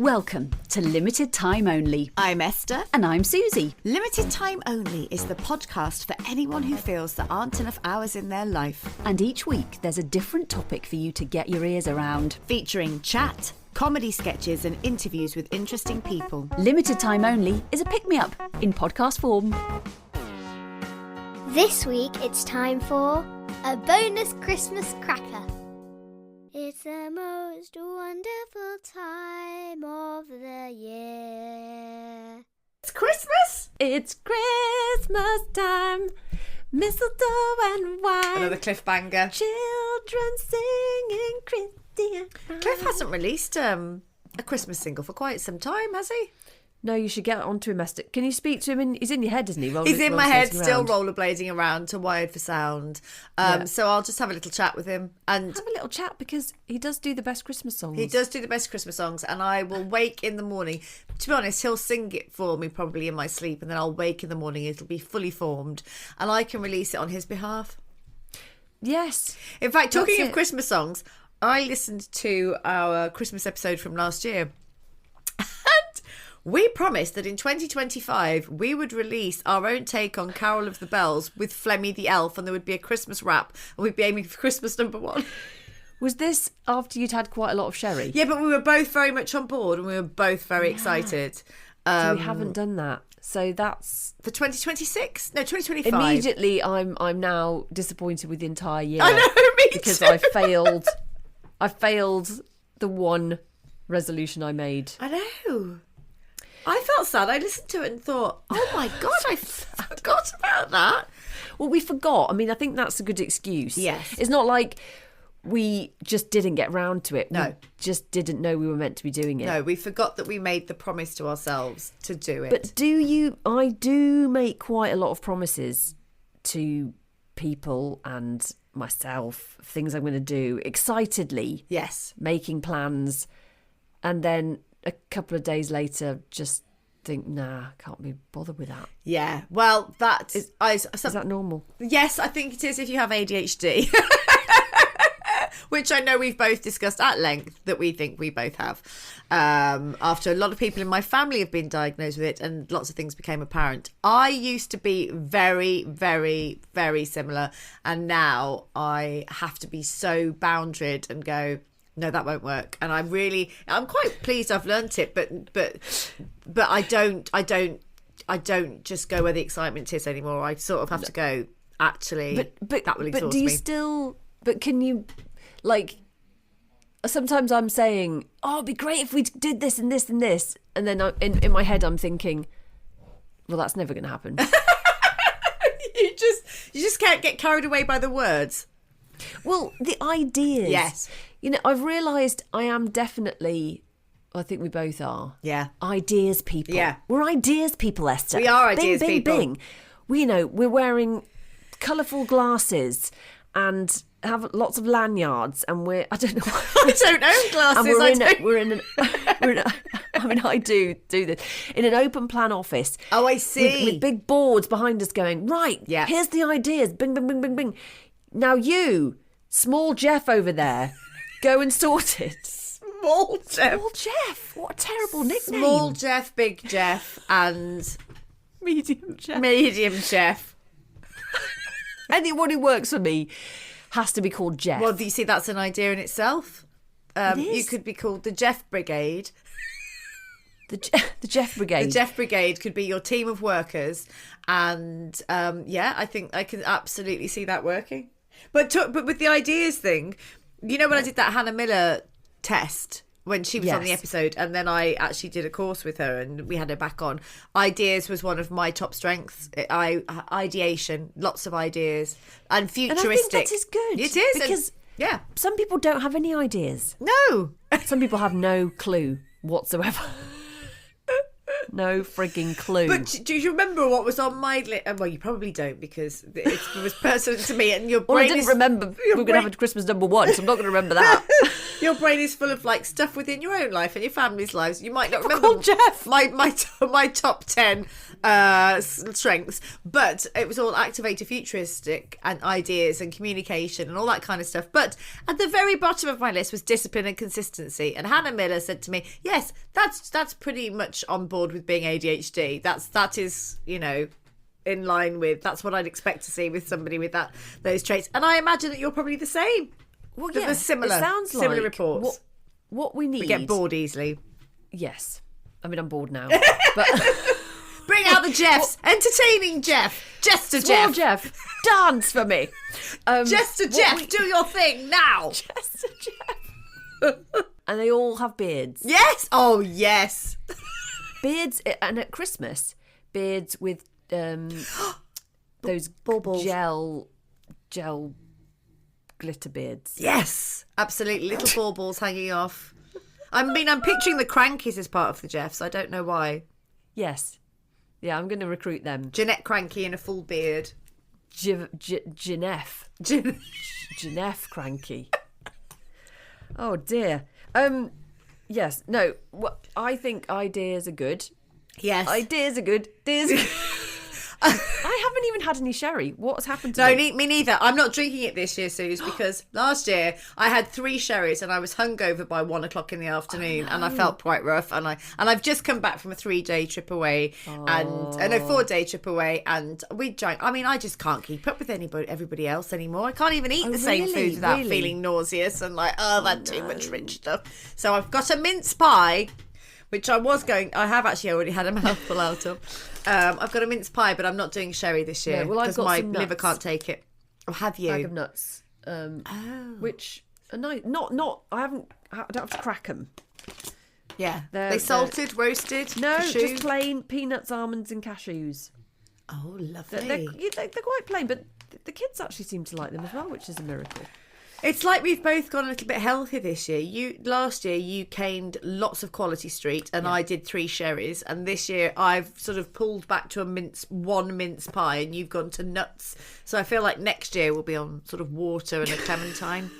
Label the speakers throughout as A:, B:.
A: Welcome to Limited Time Only.
B: I'm Esther.
A: And I'm Susie.
B: Limited Time Only is the podcast for anyone who feels there aren't enough hours in their life.
A: And each week there's a different topic for you to get your ears around.
B: Featuring chat, comedy sketches and interviews with interesting people.
A: Limited Time Only is a pick-me-up in podcast form.
C: This week it's time for a bonus Christmas cracker. It's the most wonderful time of the year.
B: It's Christmas!
A: It's Christmas time, mistletoe and wine.
B: Another cliffbanger.
A: Children singing Christmas.
B: Cliff hasn't released a Christmas single for quite some time, has he?
D: No, you should get onto him, Esther. Can you speak to him? He's in your head, isn't he?
B: He's in my head, still rollerblading around to Wired for Sound. So I'll just have a little chat with him. And
D: have a little chat because he does do the best Christmas songs.
B: He does do the best Christmas songs, and I will wake in the morning. To be honest, he'll sing it for me probably in my sleep, and then I'll wake in the morning. It'll be fully formed, and I can release it on his behalf.
D: Yes.
B: In fact, talking of Christmas songs, I listened to our Christmas episode from last year. We promised that in 2025 we would release our own take on Carol of the Bells with Flemmy the Elf, and there would be a Christmas rap, and we'd be aiming for Christmas #1.
D: Was this after you'd had quite a lot of sherry?
B: Yeah, but we were both very much on board, and we were both very excited.
D: So we haven't done that. So that's
B: for 2026. No, 2025.
D: Immediately, I'm now disappointed with the entire year.
B: I know, me
D: because
B: too.
D: I failed the one resolution I made.
B: I know. I felt sad. I listened to it and thought, oh my God, I forgot about that.
D: Well, we forgot. I mean, I think that's a good excuse.
B: Yes.
D: It's not like we just didn't get round to it.
B: No.
D: We just didn't know we were meant to be doing it.
B: No, we forgot that we made the promise to ourselves to do it.
D: But I do make quite a lot of promises to people and myself, things I'm going to do, excitedly.
B: Yes.
D: Making plans. And then a couple of days later, just think, nah, can't be bothered with that.
B: Yeah, well, is
D: that normal?
B: Yes, I think it is if you have ADHD, which I know we've both discussed at length that we think we both have. After a lot of people in my family have been diagnosed with it and lots of things became apparent. I used to be very, very, very similar, and now I have to be so boundaried and go, no, that won't work. And I'm quite pleased I've learnt it, but I don't just go where the excitement is anymore. I sort of have to go, actually,
D: but
B: that will exhaust me.
D: But do you still, can you, like, sometimes I'm saying, oh, it'd be great if we did this and this and this. And then in my head, I'm thinking, well, that's never going to happen.
B: You just can't get carried away by the words.
D: Well, the ideas.
B: Yes.
D: You know, I've realised I am definitely, I think we both are.
B: Yeah.
D: Ideas people.
B: Yeah.
D: We're ideas people, Esther.
B: We are ideas
D: bing,
B: people.
D: Bing. We're wearing colourful glasses and have lots of lanyards, and I don't know.
B: I don't own glasses.
D: I mean, I do this in an open plan office.
B: Oh, I see.
D: With big boards behind us going, right,
B: yeah.
D: Here's the ideas. Bing, bing, bing, bing, bing. Now you, small Jeff over there, go and sort it.
B: Small Jeff.
D: Small Jeff. What a terrible nickname.
B: Small Jeff, Big Jeff, and
D: Medium Jeff.
B: Medium Jeff.
D: Anyone who works for me has to be called Jeff.
B: Well, you see, that's an idea in itself.
D: It is.
B: You could be called the Jeff Brigade.
D: The Jeff Brigade.
B: The Jeff Brigade could be your team of workers, and I think I can absolutely see that working. But with the ideas thing, you know, when I did that Hannah Miller test when she was on the episode, and then I actually did a course with her and we had her back on, ideas was one of my top strengths. Ideation, lots of ideas, and futuristic.
D: And I think that is good.
B: It is,
D: because
B: yeah,
D: some people don't have any ideas.
B: No.
D: Some people have no clue whatsoever. No frigging clue.
B: But do you remember what was on my list? Well, you probably don't, because it was personal to me, and your brain.
D: Well, I didn't remember we were going to have a Christmas #1, so I'm not going to remember that.
B: Your brain is full of like stuff within your own life and your family's lives. You might not remember
D: called Jeff.
B: my top 10 strengths, but it was all activated futuristic and ideas and communication and all that kind of stuff. But at the very bottom of my list was discipline and consistency. And Hannah Miller said to me, yes, that's pretty much on board with being ADHD. That is, you know, in line with, that's what I'd expect to see with somebody with those traits. And I imagine that you're probably the same.
D: Well,
B: yeah, there's similar,
D: it sounds
B: similar
D: like
B: reports.
D: What we need.
B: We get bored easily.
D: Yes. I mean, I'm bored now. But
B: bring out the Jeffs. Entertaining Jeff. Jester
D: Small
B: Jeff.
D: Jeff, dance for me.
B: Jester Jeff, do your thing now.
D: Jester Jeff. And they all have beards.
B: Yes. Oh, yes.
D: Beards, and at Christmas, beards with those
B: Baubles.
D: gel glitter beards.
B: Yes, absolutely. Little baubles hanging off. I mean, I'm picturing the Crankies as part of the Jeffs. I don't know why.
D: Yes. Yeah, I'm going to recruit them.
B: Jeanette Cranky in a full beard.
D: Jeanette Cranky. Oh dear. Yes. No. I think ideas are good.
B: Yes.
D: Ideas are good. I haven't even had any sherry. What's happened to me?
B: No, me neither. I'm not drinking it this year, Suze, because last year I had 3 sherries and I was hungover by 1 o'clock in the afternoon, and I felt quite rough. And I've just come back from a 3-day trip away, and 4-day trip away, and we drank. I mean, I just can't keep up with everybody else anymore. I can't even eat the same food without feeling nauseous and like, I've had too much rich stuff. So I've got a mince pie, which I have actually already had a mouthful out of. I've got a mince pie, but I'm not doing sherry this year because my liver can't take it. Oh, have you?
D: Bag of nuts. Which are nice. Not. I don't have to crack them.
B: Yeah. They salted, roasted?
D: No,
B: cashew?
D: just plain peanuts, almonds, and cashews.
B: Oh, lovely.
D: They're quite plain, but the kids actually seem to like them as well, which is a miracle.
B: It's like we've both gone a little bit healthy this year. Last year you caned lots of Quality Street, and I did 3 sherries. And this year I've sort of pulled back to one mince pie, and you've gone to nuts. So I feel like next year we'll be on sort of water and a clementine.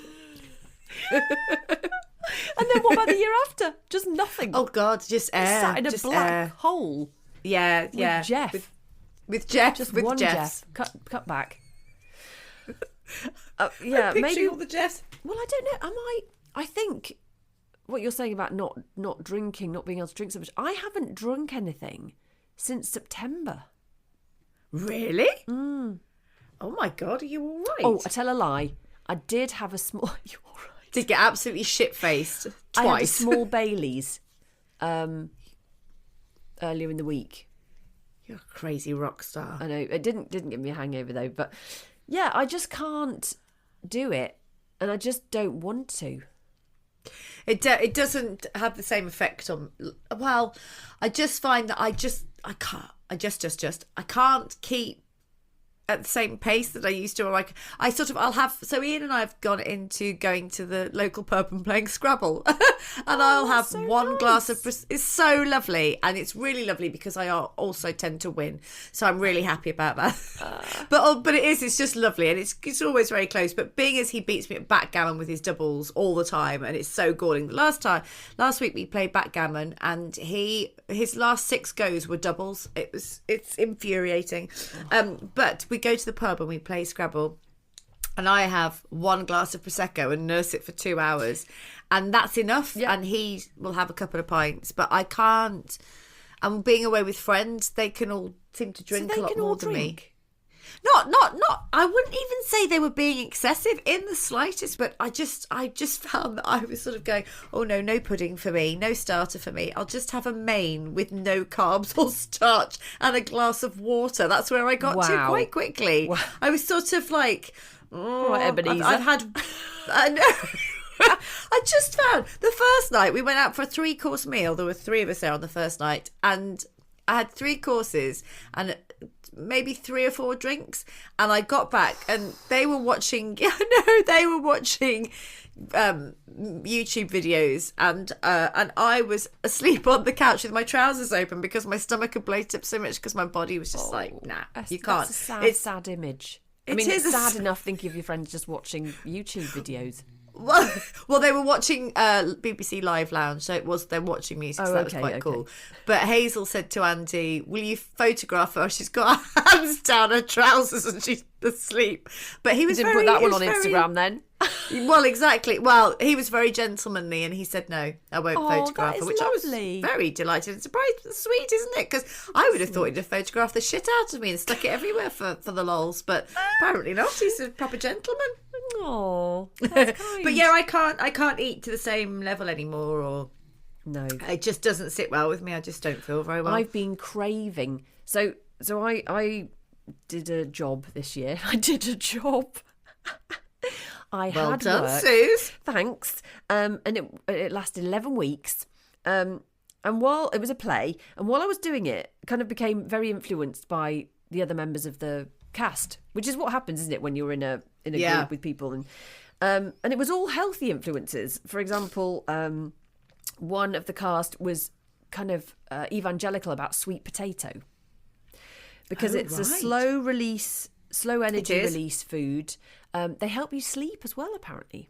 D: And then what about the year after? Just nothing.
B: Oh God, just air.
D: Sat in a
B: just
D: black
B: air.
D: hole.
B: Yeah.
D: With Jeff.
B: With Jeff.
D: Just
B: with
D: one
B: Jeffs.
D: Jeff. Cut back. Yeah, maybe
B: all the Jeffs.
D: Well, I don't know. I think what you're saying about not drinking, not being able to drink so much. I haven't drunk anything since September.
B: Really? Oh my God, are you all right?
D: Oh, I tell a lie. I did have a small. You all right?
B: Did get absolutely shit-faced twice.
D: I had a small Baileys earlier in the week.
B: You're a crazy rock star.
D: I know it didn't give me a hangover though, but yeah, I just can't do it, and I just don't want to.
B: It doesn't have the same effect on. Well, I just find that I can't. I can't keep at the same pace that I used to. Like so Ian and I have gone into going to the local pub and playing Scrabble, and I'll have
D: so
B: one
D: nice.
B: glass of. It's so lovely, and it's really lovely because I also tend to win, so I'm really happy about that. But it's just lovely, and it's always very close. But being as he beats me at backgammon with his doubles all the time, and it's so galling. Last week we played backgammon, and his last 6 goes were doubles. It's infuriating, but we go to the pub and we play Scrabble, and I have 1 glass of Prosecco and nurse it for 2 hours, and that's enough.
D: Yeah.
B: And he will have a couple of pints, but I can't. And being away with friends, they can all seem to drink a lot more than me. Not. I wouldn't even say they were being excessive in the slightest, but I just found that I was sort of going, oh no pudding for me, no starter for me. I'll just have a main with no carbs or starch and a glass of water. That's where I got to quite quickly.
D: Wow.
B: I was sort of like,
D: Right, Ebenezer.
B: I've had. I know. I just found the first night we went out for a 3-course meal. There were 3 of us there on the first night, and I had 3 courses and maybe 3 or 4 drinks, and I got back and they were watching YouTube videos, and I was asleep on the couch with my trousers open because my stomach had bloated up so much because my body was just like, nah, you can't.
D: That's a sad image. I mean,
B: is
D: it's
B: a
D: sad enough thinking of your friends just watching YouTube videos.
B: Well, they were watching BBC Live Lounge, so they're watching music, so that was quite cool. But Hazel said to Andy, "Will you photograph her? She's got her hands down her trousers and she's asleep." But he was
D: Didn't put that one on Instagram then.
B: Well, exactly. Well, he was very gentlemanly, and he said, "No, I won't photograph her," which
D: lovely.
B: I was very delighted and surprised. Sweet, isn't it? Because I would have thought he'd have photographed the shit out of me and stuck it everywhere for the lols, but apparently not. He's a proper gentleman.
D: Oh, that's kind.
B: But yeah, I can't eat to the same level anymore, or
D: no,
B: it just doesn't sit well with me. I just don't feel very well.
D: I've been craving. So I did a job this year. I did a job.
B: Well
D: had
B: done,
D: work.
B: Suze.
D: Thanks. And it lasted 11 weeks. And while it was a play, and while I was doing it, kind of became very influenced by the other members of the cast, which is what happens, isn't it, when you're in a group with people, and it was all healthy influences. For example, one of the cast was kind of evangelical about sweet potato, because it's a slow energy release food. They help you sleep as well, apparently.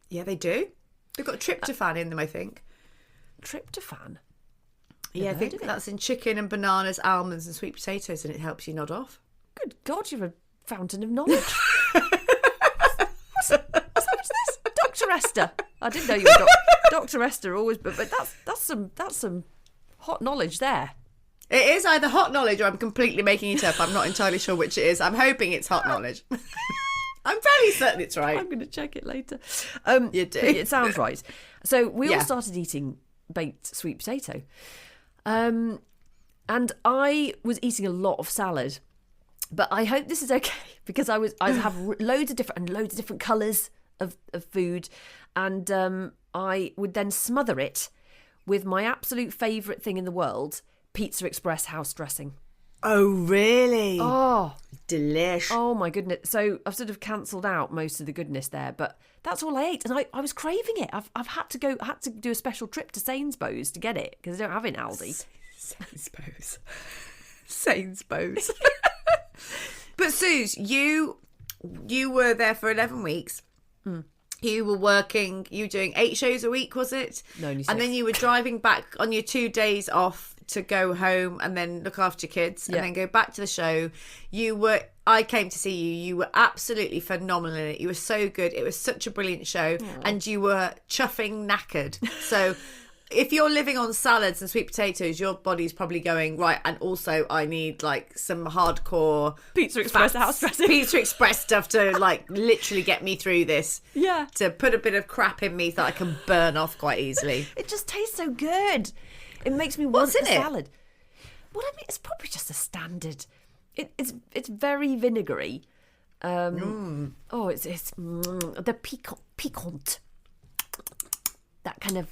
B: Yeah, they do. They've got tryptophan in them, I think.
D: Tryptophan?
B: Yeah, I think that's in chicken and bananas, almonds and sweet potatoes, and it helps you nod off.
D: Good God, you're a fountain of knowledge. What's this? Dr. Esther. I didn't know you were Dr. Esther always, but that's some hot knowledge there.
B: It is either hot knowledge or I'm completely making it up. I'm not entirely sure which it is. I'm hoping it's hot knowledge. I'm fairly certain it's right.
D: I'm going to check it later.
B: You do.
D: It sounds right. So we all started eating baked sweet potato. And I was eating a lot of salad. But I hope this is okay, because I have loads of different colours of food, and I would then smother it with my absolute favourite thing in the world, Pizza Express house dressing.
B: Oh, really?
D: Oh,
B: delish.
D: Oh my goodness. So I've sort of cancelled out most of the goodness there, but that's all I ate, and I was craving it. I've had to do a special trip to Sainsbury's to get it, because I don't have it in Aldi. Sainsbury's.
B: But Suze, you were there for 11 weeks. You were working, you were doing 8 shows a week, was it?
D: No, only 6.
B: And then you were driving back on your 2 days off to go home and then look after your kids and then go back to the show. I came to see you. You were absolutely phenomenal in it. You were so good. It was such a brilliant show. Aww. And you were chuffing knackered. So if you're living on salads and sweet potatoes, your body's probably going, right, and also I need like some hardcore
D: Pizza Express house dressing.
B: Pizza Express stuff to like literally get me through this.
D: Yeah.
B: To put a bit of crap in me that I can burn off quite easily.
D: It just tastes so good. It makes me want the salad. Well, I mean, it's probably just a standard. It's very vinegary. Oh, it's the piquant. That kind of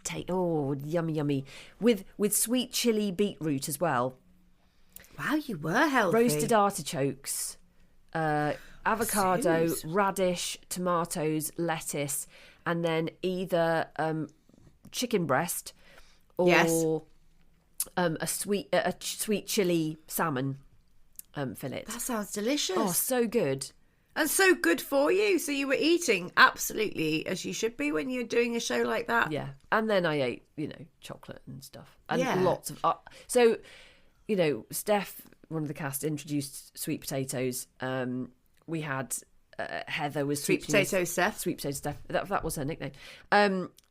D: taste. Oh, yummy. With sweet chili beetroot as well.
B: Wow, you were healthy.
D: Roasted artichokes, avocado, radish, tomatoes, lettuce, and then either chicken breast or a sweet chili salmon fillet.
B: That sounds delicious.
D: Oh, so good.
B: And so good for you. So you were eating absolutely as you should be when you're doing a show like that.
D: Yeah. And then I ate, chocolate and stuff. And lots of... so, Steph, one of the cast, introduced sweet potatoes. We had Heather was
B: Sweet Potato Steph.
D: Sweet Potato Steph. That was her nickname.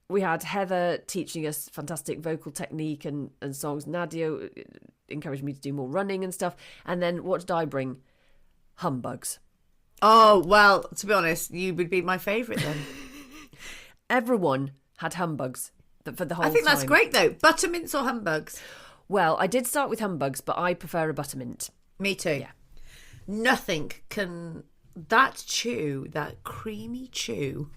D: We had Heather teaching us fantastic vocal technique and songs. Nadia encouraged me to do more running and stuff. And then what did I bring? Humbugs.
B: Oh, well, to be honest, you would be my favourite then.
D: Everyone had humbugs for the whole time.
B: I think that's great, though. Buttermints or humbugs?
D: Well, I did start with humbugs, but I prefer a buttermint.
B: Me too.
D: Yeah.
B: Nothing can... That creamy chew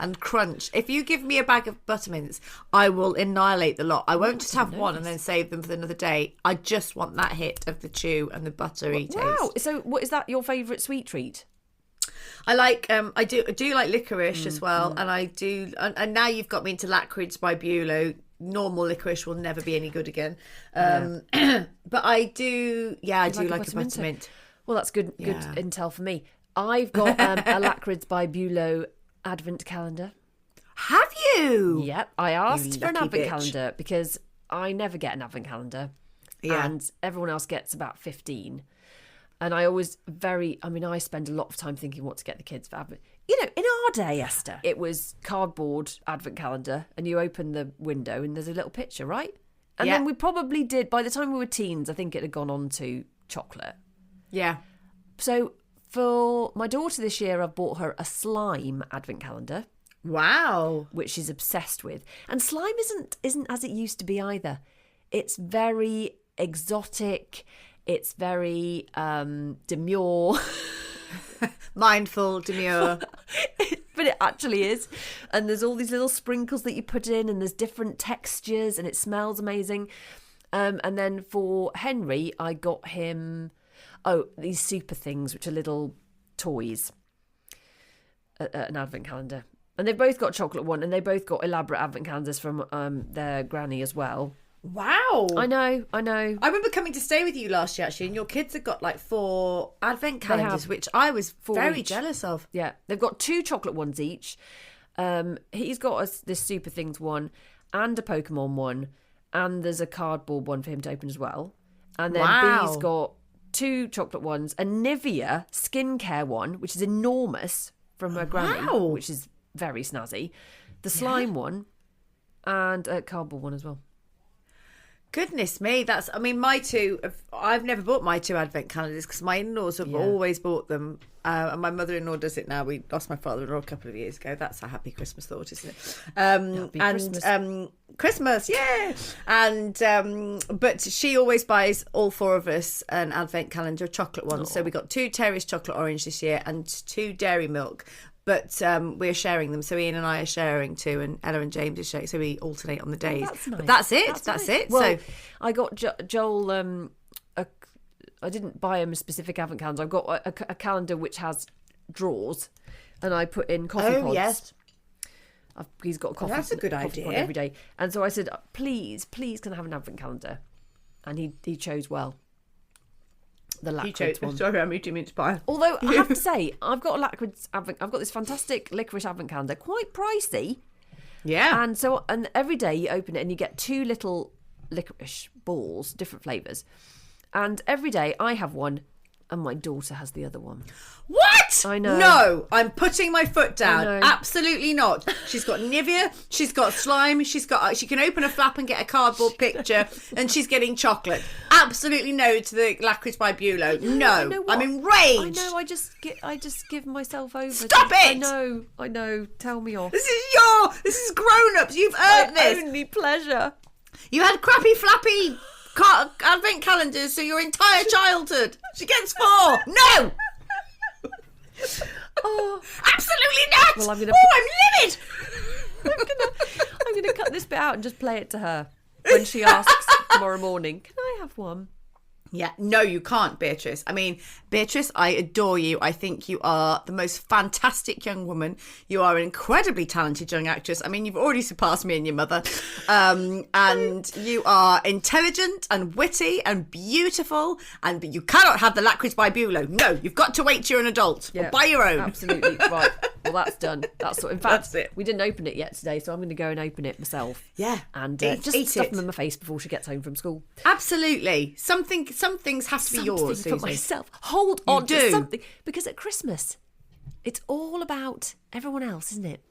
B: and crunch. If you give me a bag of buttermints, I will annihilate the lot. I won't just have one and then save them for another day. I just want that hit of the chew and the buttery taste.
D: Wow. So what is that your favourite sweet treat?
B: I like I do like licorice as well, and I do, and now you've got me into Lakrids by Bulow. Normal licorice will never be any good again. But I do, I do like a buttermint.
D: Well, that's good intel for me. I've got a Lakrids by Bulow Advent calendar.
B: Have you?
D: Yep, I asked for an
B: lucky
D: advent
B: bitch.
D: calendar because I never get an advent calendar.
B: Yeah.
D: And everyone else gets about 15. And I always I spend a lot of time thinking what to get the kids for advent. You know, in our day, Esther, it was cardboard advent calendar and you open the window and there's a little picture, right? And
B: Yeah.
D: then we probably did, by the time we were teens, I think it had gone on to chocolate.
B: Yeah.
D: So for my daughter this year, I've bought her a slime advent calendar,
B: Wow.
D: which she's obsessed with. And slime isn't as it used to be either. It's very exotic. It's very demure.
B: Mindful, demure.
D: But it actually is. And there's all these little sprinkles that you put in and there's different textures and it smells amazing. And then for Henry, I got him, these super things, which are little toys, an advent calendar. And they've both got chocolate one and they both got elaborate advent calendars from their granny as well.
B: Wow.
D: I know.
B: I remember coming to stay with you last year, actually, and your kids have got like 4 advent calendars, which I was very
D: each.
B: jealous of.
D: Yeah, they've got 2 chocolate ones each. He's got this Super Things one and a Pokemon one, and there's a cardboard one for him to open as well. And then
B: Wow.
D: B's got 2 chocolate ones, a Nivea skincare one, which is enormous from her granny,
B: Wow.
D: which is very snazzy, the slime one, and a cardboard one as well.
B: Goodness me, my 2, I've never bought my 2 advent calendars because my in-laws have always bought them. And my mother-in-law does it now. We lost my father-in-law a couple of years ago. That's a happy Christmas thought, isn't it? Christmas, yeah. And but she always buys all 4 of us an advent calendar, a chocolate one. So we got 2 Terry's chocolate orange this year and 2 dairy milk. But we're sharing them. So Ian and I are sharing 2 and Ella and James are sharing. So we alternate on the days.
D: That's nice.
B: But that's it. That's
D: nice.
B: it.
D: Well,
B: So
D: I got Joel. I didn't buy him a specific advent calendar. I've got a calendar which has drawers, and I put in coffee pods.
B: Yes.
D: He's got a coffee.
B: That's a good
D: coffee pod
B: idea.
D: every day. And so I said, please, can I have an advent calendar? And he chose well. The Lacquid one.
B: Sorry, I'm eating mince pie.
D: Although I have to say, I've got I've got this fantastic licorice advent calendar, quite pricey.
B: Yeah.
D: And every day you open it and you get 2 little licorice balls, different flavours. And every day I have one and my daughter has the other one.
B: What?
D: I know.
B: No, I'm putting my foot down.
D: I know.
B: Absolutely not. She's got Nivea, she's got slime, she can open a flap and get a cardboard picture, and she's getting chocolate. Absolutely no to the Lacquid by Bulow. No, I'm enraged.
D: I know. I just give myself over.
B: Stop it!
D: I know. Tell me off.
B: This is grown-ups. You've earned
D: My
B: this.
D: only pleasure.
B: You had crappy flappy advent calendars for your entire childhood. She gets 4. No.
D: Oh,
B: Absolutely not.
D: Well, I'm
B: livid.
D: I'm gonna cut this bit out and just play it to her when she asks tomorrow morning. Can I have one?
B: Yeah, no, you can't, Beatrice. I mean, Beatrice, I adore you. I think you are the most fantastic young woman. You are an incredibly talented young actress. I mean, you've already surpassed me and your mother. And you are intelligent and witty and beautiful. But you cannot have the Lacquid by Bulow. No, you've got to wait till you're an adult or buy your own.
D: Absolutely. Right. Well, that's done. In fact,
B: That's it.
D: We didn't open it yet today, so I'm going to go and open it myself.
B: Yeah.
D: And just
B: eat
D: stuff
B: it.
D: them in my face before she gets home from school.
B: Absolutely. Some things have to be yours,
D: Something
B: Susie.
D: for myself. Hold on
B: do.
D: to something. Because at Christmas, it's all about everyone else, isn't it?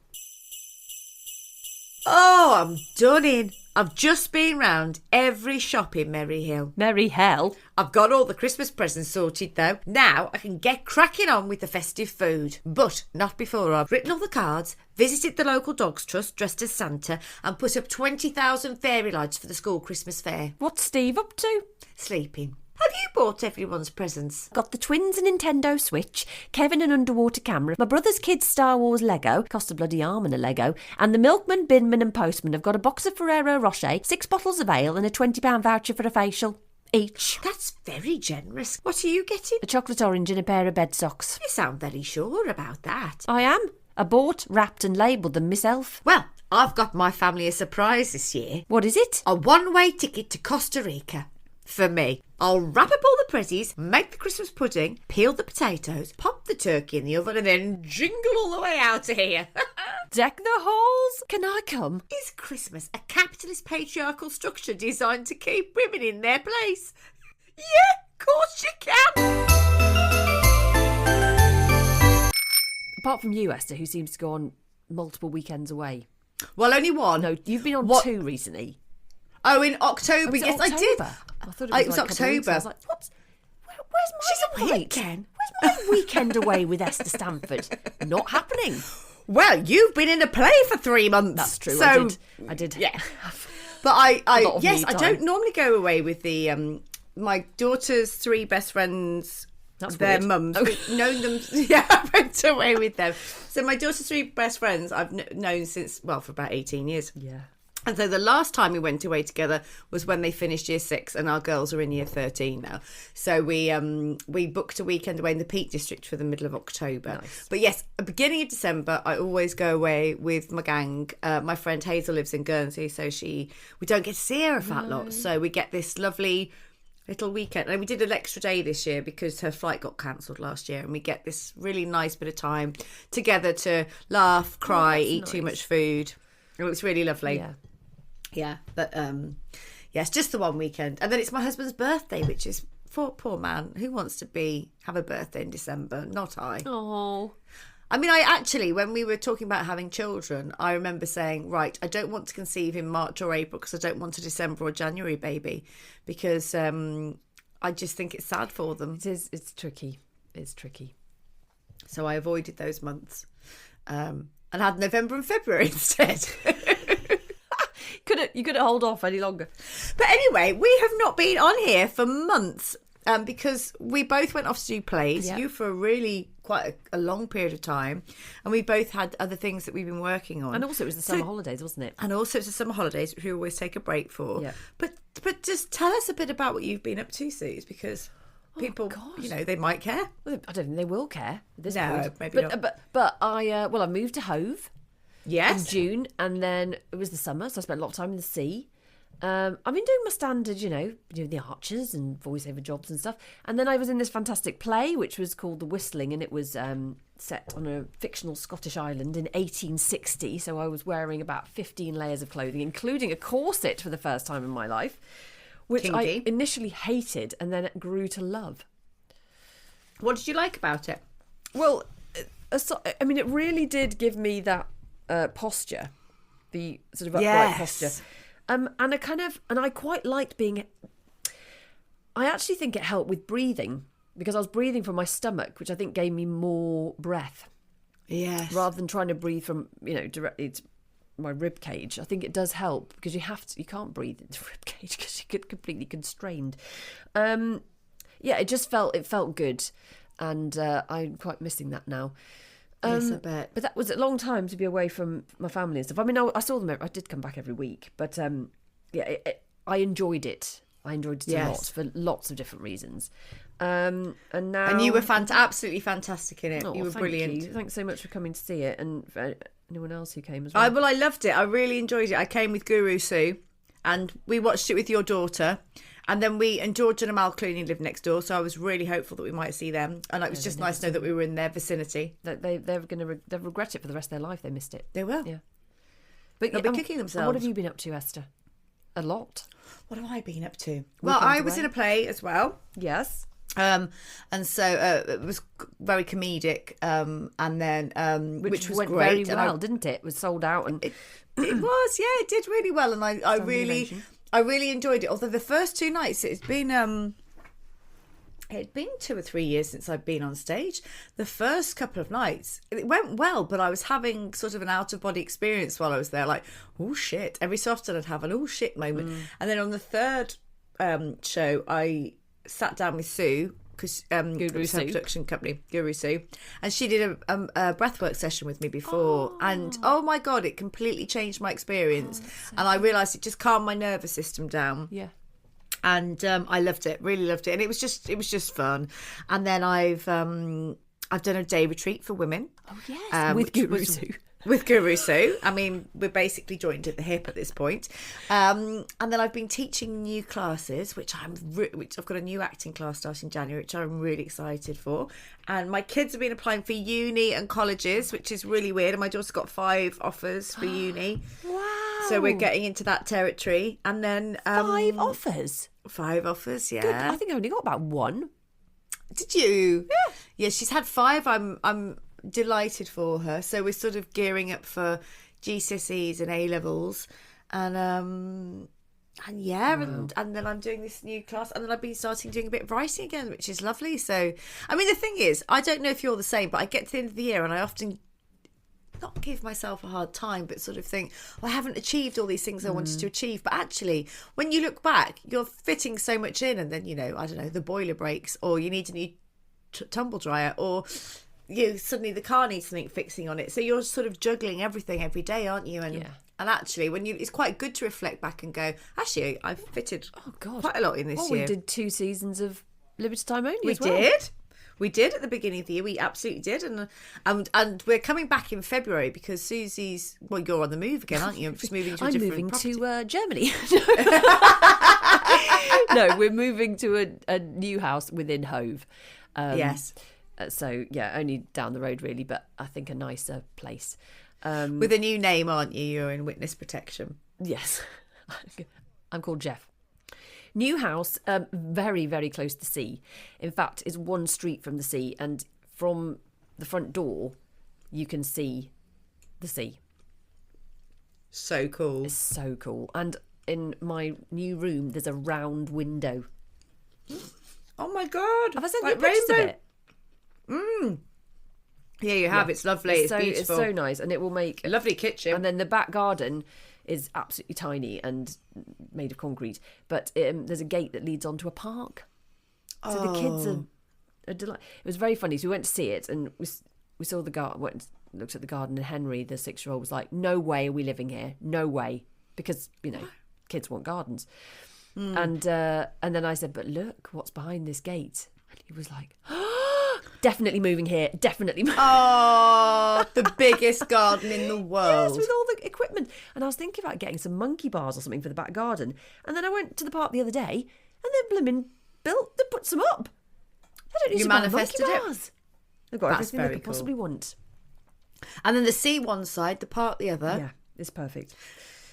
B: Oh, I'm done in. I've just been round every shop in Merry Hill.
D: Merry hell.
B: I've got all the Christmas presents sorted though. Now I can get cracking on with the festive food. But not before I've written all the cards, visited the local Dogs Trust dressed as Santa, and put up 20,000 fairy lights for the school Christmas fair.
D: What's Steve up to?
B: Sleeping. Have you bought everyone's presents?
D: Got the twins a Nintendo Switch, Kevin an underwater camera, my brother's kids Star Wars Lego, cost a bloody arm and a Lego, and the milkman, binman and postman have got a box of Ferrero Rocher, 6 bottles of ale and a £20 voucher for a facial. Each.
B: That's very generous. What are you getting?
D: A chocolate orange and a pair of bed socks.
B: You sound very sure about that.
D: I am. I bought, wrapped and labelled them myself.
B: Well, I've got my family a surprise this year.
D: What is it?
B: A one-way ticket to Costa Rica. for me. I'll wrap up all the pretties, make the Christmas pudding, peel the potatoes, pop the turkey in the oven, and then jingle all the way out of here.
D: Deck the halls. Can I come?
B: Is Christmas a capitalist patriarchal structure designed to keep women in their place? Yeah, of course you can.
D: Apart from you, Esther, who seems to go on multiple weekends away.
B: Well, only one.
D: No, you've been on
B: What?
D: 2 recently.
B: Oh, in October.
D: Was it
B: Yes, I did.
D: October? I thought
B: It
D: it
B: was
D: was, like a couple of weeks.
B: October.
D: I was like, what? Where's my
B: She's a
D: invite?
B: weekend.
D: Where's my weekend away with Esther Stanford? Not happening.
B: Well, you've been in a play for 3 months.
D: That's true.
B: So,
D: I did.
B: Yeah. But
D: A lot of
B: yes,
D: me
B: I
D: time.
B: don't normally go away with the my daughter's 3 best friends.
D: That's
B: their
D: weird.
B: mums. We've known them. Yeah, I went away with them. So my daughter's 3 best friends I've known since, well, for about 18 years.
D: Yeah.
B: And so the last time we went away together was when they finished year 6, and our girls are in year 13 now. So we booked a weekend away in the Peak District for the middle of October.
D: Nice.
B: But yes, at the beginning of December, I always go away with my gang. My friend Hazel lives in Guernsey, so we don't get to see her a fat lot. So we get this lovely little weekend. And we did an extra day this year because her flight got cancelled last year, and we get this really nice bit of time together to laugh, cry, eat too much food. It was really lovely.
D: Yeah.
B: Yeah, but yes, just the one weekend, and then it's my husband's birthday, which is poor man. Who wants to have a birthday in December? Not I.
D: Oh.
B: I mean, I actually, when we were talking about having children, I remember saying, right, I don't want to conceive in March or April because I don't want a December or January baby, because I just think it's sad for them.
D: It is. It's tricky. It's tricky.
B: So I avoided those months and had November and February instead.
D: You couldn't hold off any longer.
B: But anyway, we have not been on here for months because we both went off to do plays.
D: Yeah.
B: You for a really quite a long period of time, and we both had other things that we've been working on.
D: And also, it was the summer holidays, wasn't it?
B: And also, it's the summer holidays, which we always take a break for.
D: Yeah.
B: But just tell us a bit about what you've been up to, Suze, because people, they might care.
D: Well, I don't think they will care at this
B: No,
D: point.
B: maybe
D: but,
B: not.
D: But I moved to Hove.
B: Yes.
D: In June, and then it was the summer, so I spent a lot of time in the sea. I've been doing my standard, doing the Archers and voiceover jobs and stuff. And then I was in this fantastic play, which was called The Whistling, and it was set on a fictional Scottish island in 1860. So I was wearing about 15 layers of clothing, including a corset for the first time in my life, which I
B: Kinky.
D: initially hated and then grew to love.
B: What did you like about it?
D: Well, it really did give me that posture, the sort of upright posture. And I quite liked being. I actually think it helped with breathing because I was breathing from my stomach, which I think gave me more breath.
B: Yes.
D: Rather than trying to breathe from directly to my rib cage. I think it does help because you can't breathe into rib cage because you get completely constrained. It felt good, and I'm quite missing that now.
B: Yes, I bet.
D: But that was a long time to be away from my family and stuff. I mean, I saw them. I did come back every week, but I enjoyed it. I enjoyed it a lot for lots of different reasons. And now,
B: And you were absolutely fantastic in it.
D: Oh,
B: you were
D: thank
B: brilliant.
D: you. Thanks so much for coming to see it, and for anyone else who came as well.
B: I loved it. I really enjoyed it. I came with Guru Sue, and we watched it with your daughter. And then George and Amal Clooney lived next door, so I was really hopeful that we might see them. And it was just nice to know that we were in their vicinity.
D: They'll regret it for the rest of their life. They missed it.
B: They will.
D: Yeah. But
B: They'll be kicking themselves.
D: And what have you been up to, Esther? A lot.
B: What have I been up to? Well, I was in a play as well.
D: Yes.
B: And so it was very comedic. And then which was
D: went
B: great.
D: very well, didn't it? It was sold out, and
B: it was, yeah, it did really well, and I really enjoyed it. Although the first 2 nights, it'd been 2 or 3 years since I'd been on stage. The first couple of nights, it went well, but I was having sort of an out-of-body experience while I was there, like, oh shit. Every so often I'd have an oh shit moment. And then on the third show, I sat down with Sue, because
D: Guru
B: her
D: Sue.
B: production company, Guru Sue, and she did a breathwork session with me before, and oh my god, it completely changed my experience, and I realised it just calmed my nervous system down.
D: yeah.
B: And I loved it, really loved it, and it was just fun. And then I've done a day retreat for women.
D: Oh yes, with Guru Sue.
B: with Guru Sue. I mean, we're basically joined at the hip at this point. And then I've been teaching new classes, which I've got a new acting class starting January, which I'm really excited for. And my kids have been applying for uni and colleges, which is really weird. And my daughter's got 5 offers for uni.
D: Wow.
B: So we're getting into that territory. And then
D: 5 offers?
B: 5 offers, yeah.
D: Good. I think I only got about 1.
B: Did you? Yeah, she's had 5. I'm delighted for her. So we're sort of gearing up for GCSEs and A levels, and then I'm doing this new class, and then I've been starting doing a bit of writing again, which is lovely. So I mean, the thing is, I don't know if you're the same, but I get to the end of the year and I often not give myself a hard time, but sort of think, well, I haven't achieved all these things I wanted to achieve. But actually, when you look back, you're fitting so much in, and then, you know, I don't know, the boiler breaks, or you need a new tumble dryer, or suddenly the car needs something fixing on it. So you're sort of juggling everything every day, aren't you? And actually, it's quite good to reflect back and go, actually, I've fitted quite a lot in this year.
D: We did 2 seasons of Limited Time Only.
B: We did at the beginning of the year. We absolutely did, and we're coming back in February because Susie's. Well, you're on the move again, aren't you? Just moving to a different property.
D: To Germany. No, we're moving to a new house within Hove.
B: Yes.
D: So yeah, only down the road really, but I think a nicer place.
B: With a new name, aren't you? You're in witness protection.
D: Yes, I'm called Jeff. New house, very, very close to the sea. In fact, it's 1 street from the sea, and from the front door, you can see the sea.
B: So cool.
D: It's so cool. And in my new room, there's a round window.
B: Oh my God.
D: Have I sent you pictures of it?
B: Yeah, you have. Yeah. It's lovely. It's beautiful.
D: It's so nice, and it will make
B: a lovely kitchen.
D: And then the back garden is absolutely tiny and made of concrete, but there's a gate that leads onto a park. So the kids are delighted. It was very funny. So we went to see it, and we saw the garden. Looked at the garden, and Henry, the 6-year-old, was like, "No way are we living here. No way," because kids want gardens. And then I said, "But look, what's behind this gate?" And he was like, "Definitely moving here. Definitely."
B: Oh, the biggest garden in the world.
D: Yes, with all the equipment. And I was thinking about getting some monkey bars or something for the back garden. And then I went to the park the other day, and they put some up. They don't need to buy monkey bars. They've got everything they could possibly want.
B: And then the sea one side, the park the other.
D: Yeah, it's perfect.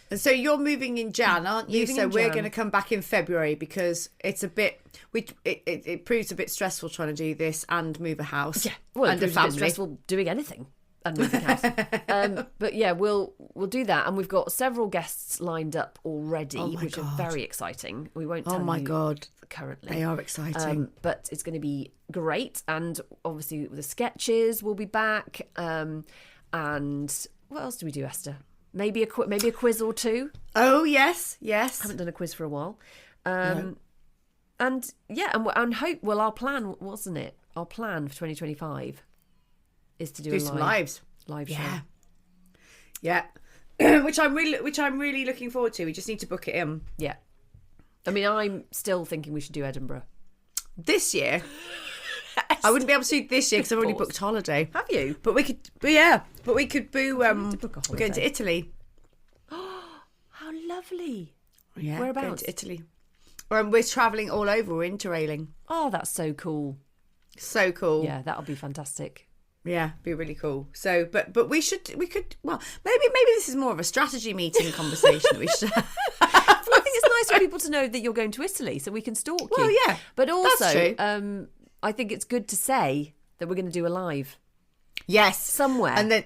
B: And so you're moving in Jan, aren't you? So we're going to come back in February because it's a bit. It proves a bit stressful trying to do this and move a house.
D: Yeah, well,
B: and
D: it proves
B: a
D: a bit
B: family.
D: stressful doing anything and moving a house. But yeah, we'll do that, and we've got several guests lined up already, which are very exciting. We won't tell you currently.
B: They are exciting,
D: but it's going to be great. And obviously the sketches will be back. And what else do we do, Esther? Maybe a quiz or 2.
B: Oh yes.
D: Haven't done a quiz for a while.
B: No.
D: And yeah, and hope. Well, our plan, wasn't it? Our plan for 2025 is to do
B: some
D: live show.
B: Yeah. which I'm really looking forward to. We just need to book it in.
D: Yeah. I mean, I'm still thinking we should do Edinburgh
B: this year. I wouldn't be able to do this year because I've already booked holiday.
D: Have you?
B: But we could. But we could boo.
D: Book a
B: we're going to Italy.
D: How lovely!
B: Yeah,
D: whereabouts?
B: Going to Italy. We're travelling all over. We're interrailing.
D: Oh, that's so cool!
B: So cool.
D: Yeah, that'll be fantastic.
B: Yeah, be really cool. So, but we could. Well, maybe this is more of a strategy meeting conversation that we should.
D: I think it's nice for people to know that you're going to Italy, so we can stalk you.
B: Well, yeah,
D: but also,
B: that's true.
D: I think it's good to say that we're going to do a live.
B: Yes,
D: somewhere,
B: and then.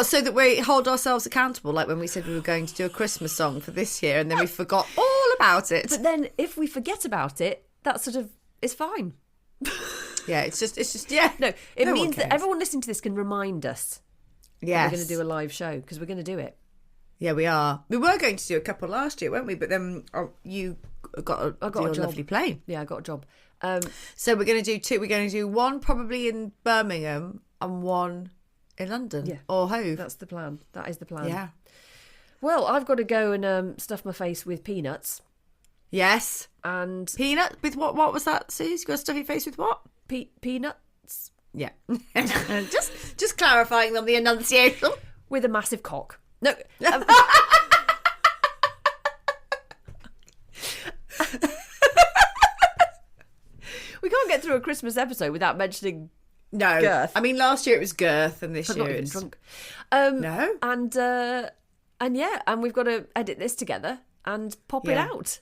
B: So that we hold ourselves accountable, like when we said we were going to do a Christmas song for this year, and then we forgot all about it.
D: But then, if we forget about it, that sort of is fine.
B: Yeah, it's just yeah.
D: No, it means that everyone listening to this can remind us.
B: Yes,
D: we're going to do a live show because we're going to do it.
B: Yeah, we are. We were going to do a couple last year, weren't we? But then you got a lovely plane.
D: Yeah, I got a job.
B: So we're going to do 2. We're going to do 1 probably in Birmingham and 1 in London or Hove.
D: That's the plan. That is the plan.
B: Yeah.
D: Well, I've got to go and stuff my face with peanuts.
B: Yes.
D: And
B: peanut with what? What was that, Suze? You got to stuff your face with what?
D: Peanuts.
B: Yeah. just clarifying on the enunciation.
D: with a massive cock. No. We can't get through a Christmas episode without mentioning
B: No.
D: girth.
B: I mean, last year it was girth and this
D: I'm
B: year
D: not even
B: it's...
D: drunk.
B: No.
D: And yeah, and we've got to edit this together and pop it
B: Yeah.
D: out.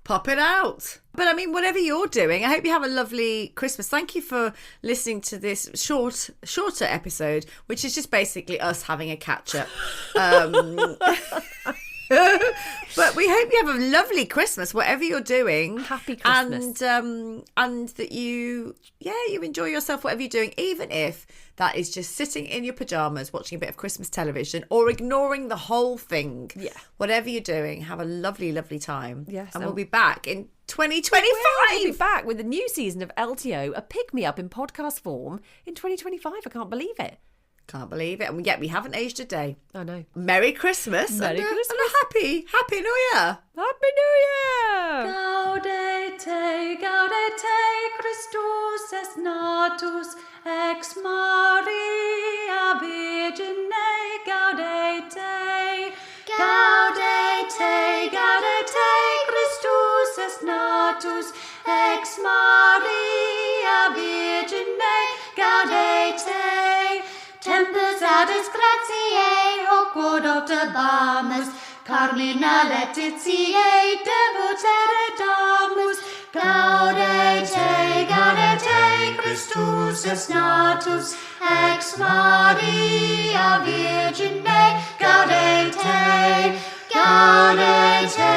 B: Pop it out. But I mean, whatever you're doing, I hope you have a lovely Christmas. Thank you for listening to this shorter episode, which is just basically us having a catch up. But we hope you have a lovely Christmas, whatever you're doing.
D: Happy Christmas.
B: And that you enjoy yourself, whatever you're doing, even if that is just sitting in your pajamas watching a bit of Christmas television or ignoring the whole thing.
D: Yeah.
B: Whatever you're doing, have a lovely, lovely time.
D: Yes,
B: And we'll be back in 2025.
D: We'll be back with a new season of LTO, a pick-me-up in podcast form in 2025. I can't believe it.
B: Can't believe it. And yet we haven't aged a day.
D: I know.
B: Merry Christmas.
D: Merry
B: and
D: Christmas.
B: And a happy New Year.
D: Happy New Year!
E: Gaudete, Christus est natus, ex Maria Virgine, gaudete. Gaudete, Christus est natus, ex Maria Virgine, gaudete. Tempus adis gratiae, hoc quod observamus, Carmina letitiae, devotere damus. Gaudete, Christus est natus, ex Maria Virgine, gaudete. Gaudete,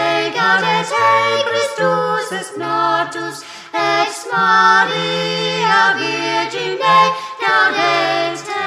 E: Christus est natus, ex Maria Virgine, gaudete.